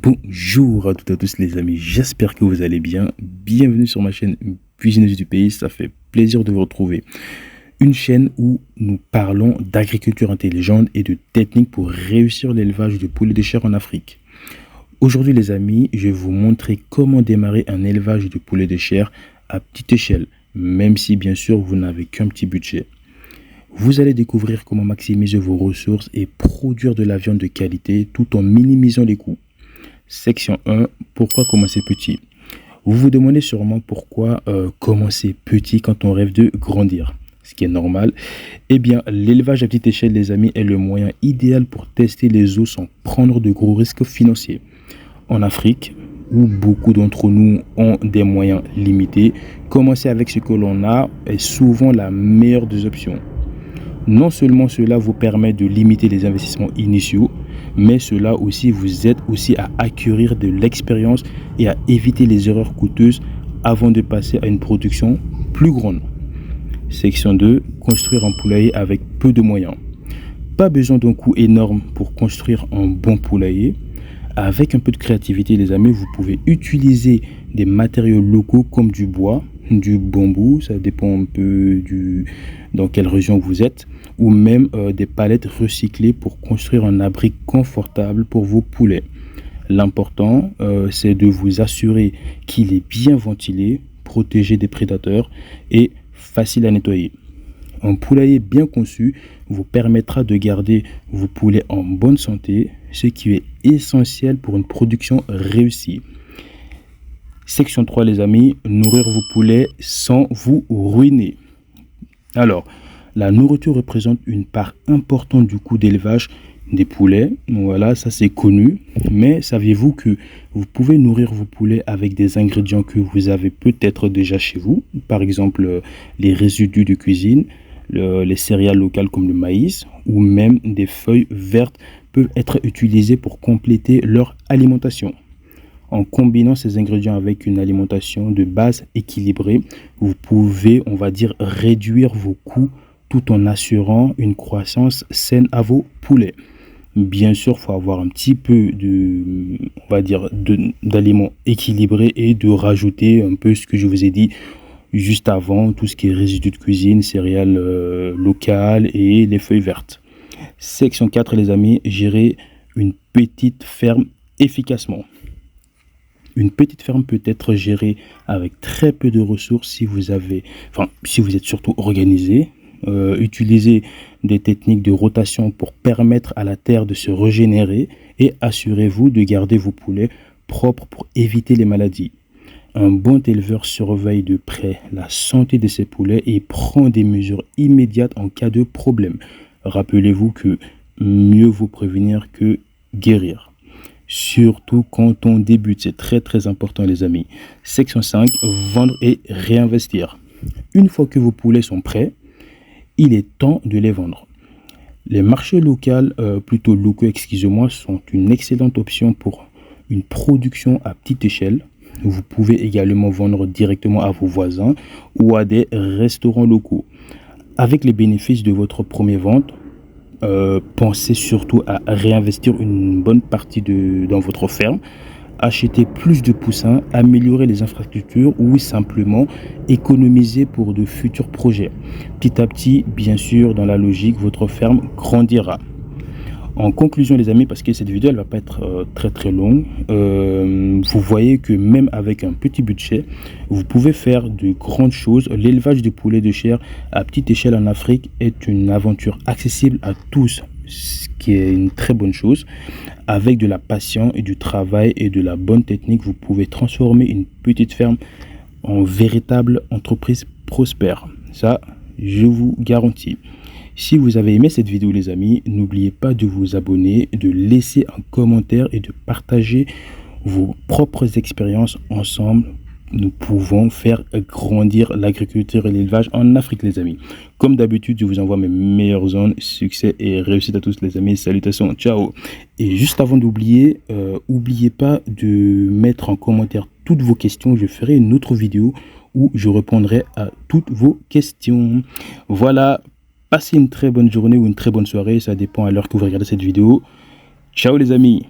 Bonjour à toutes et à tous les amis, j'espère que vous allez bien. Bienvenue sur ma chaîne Cuisineuse du pays, ça fait plaisir de vous retrouver. Une chaîne où nous parlons d'agriculture intelligente et de techniques pour réussir l'élevage de poulets de chair en Afrique. Aujourd'hui les amis, je vais vous montrer comment démarrer un élevage de poulets de chair à petite échelle, même si bien sûr vous n'avez qu'un petit budget. Vous allez découvrir comment maximiser vos ressources et produire de la viande de qualité tout en minimisant les coûts. Section 1, pourquoi commencer petit? Vous vous demandez sûrement pourquoi commencer petit quand on rêve de grandir, ce qui est normal. Eh bien, l'élevage à petite échelle, les amis, est le moyen idéal pour tester les eaux sans prendre de gros risques financiers. En Afrique, où beaucoup d'entre nous ont des moyens limités, commencer avec ce que l'on a est souvent la meilleure des options. Non seulement cela vous permet de limiter les investissements initiaux, mais cela aussi vous aide aussi à acquérir de l'expérience et à éviter les erreurs coûteuses avant de passer à une production plus grande. Section 2, construire un poulailler avec peu de moyens. Pas besoin d'un coût énorme pour construire un bon poulailler. Avec un peu de créativité les amis, vous pouvez utiliser des matériaux locaux comme du bois, du bambou, ça dépend un peu dans quelle région vous êtes, ou même des palettes recyclées pour construire un abri confortable pour vos poulets. L'important, c'est de vous assurer qu'il est bien ventilé, protégé des prédateurs et facile à nettoyer. Un poulailler bien conçu vous permettra de garder vos poulets en bonne santé, ce qui est essentiel pour une production réussie. Section 3 les amis, nourrir vos poulets sans vous ruiner. Alors, la nourriture représente une part importante du coût d'élevage des poulets. Voilà, ça c'est connu. Mais saviez-vous que vous pouvez nourrir vos poulets avec des ingrédients que vous avez peut-être déjà chez vous? Par exemple, les résidus de cuisine, les céréales locales comme le maïs ou même des feuilles vertes peuvent être utilisées pour compléter leur alimentation. En combinant ces ingrédients avec une alimentation de base équilibrée, vous pouvez, on va dire, réduire vos coûts tout en assurant une croissance saine à vos poulets. Bien sûr, il faut avoir un petit peu d'aliments équilibrés et de rajouter un peu ce que je vous ai dit juste avant, tout ce qui est résidus de cuisine, céréales locales et les feuilles vertes. Section 4 les amis, gérer une petite ferme efficacement. Une petite ferme peut être gérée avec très peu de ressources si vous êtes surtout organisé. Utilisez des techniques de rotation pour permettre à la terre de se régénérer et assurez-vous de garder vos poulets propres pour éviter les maladies. Un bon éleveur surveille de près la santé de ses poulets et prend des mesures immédiates en cas de problème. Rappelez-vous que mieux vaut prévenir que guérir. Surtout quand on débute, c'est très très important les amis. Section 5, vendre et réinvestir. Une fois que vos poulets sont prêts, il est temps de les vendre. Les marchés locaux, excusez-moi, sont une excellente option pour une production à petite échelle. Vous pouvez également vendre directement à vos voisins ou à des restaurants locaux. Avec les bénéfices de votre première vente, pensez surtout à réinvestir une bonne partie dans votre ferme, acheter plus de poussins, améliorer les infrastructures ou simplement économiser pour de futurs projets. Petit à petit, bien sûr, dans la logique, votre ferme grandira. En conclusion les amis, parce que cette vidéo elle va pas être très très longue, vous voyez que même avec un petit budget, vous pouvez faire de grandes choses. L'élevage de poulets de chair à petite échelle en Afrique est une aventure accessible à tous, ce qui est une très bonne chose. Avec de la patience et du travail et de la bonne technique, vous pouvez transformer une petite ferme en véritable entreprise prospère. Ça, je vous garantis. Si vous avez aimé cette vidéo les amis, n'oubliez pas de vous abonner, de laisser un commentaire et de partager vos propres expériences ensemble. Nous pouvons faire grandir l'agriculture et l'élevage en Afrique les amis. Comme d'habitude, je vous envoie mes meilleures zones, succès et réussite à tous les amis. Salutations, ciao. Et juste avant d'oublier, n'oubliez pas de mettre en commentaire toutes vos questions. Je ferai une autre vidéo où je répondrai à toutes vos questions. Voilà. Passez une très bonne journée ou une très bonne soirée, ça dépend à l'heure que vous regardez cette vidéo. Ciao les amis!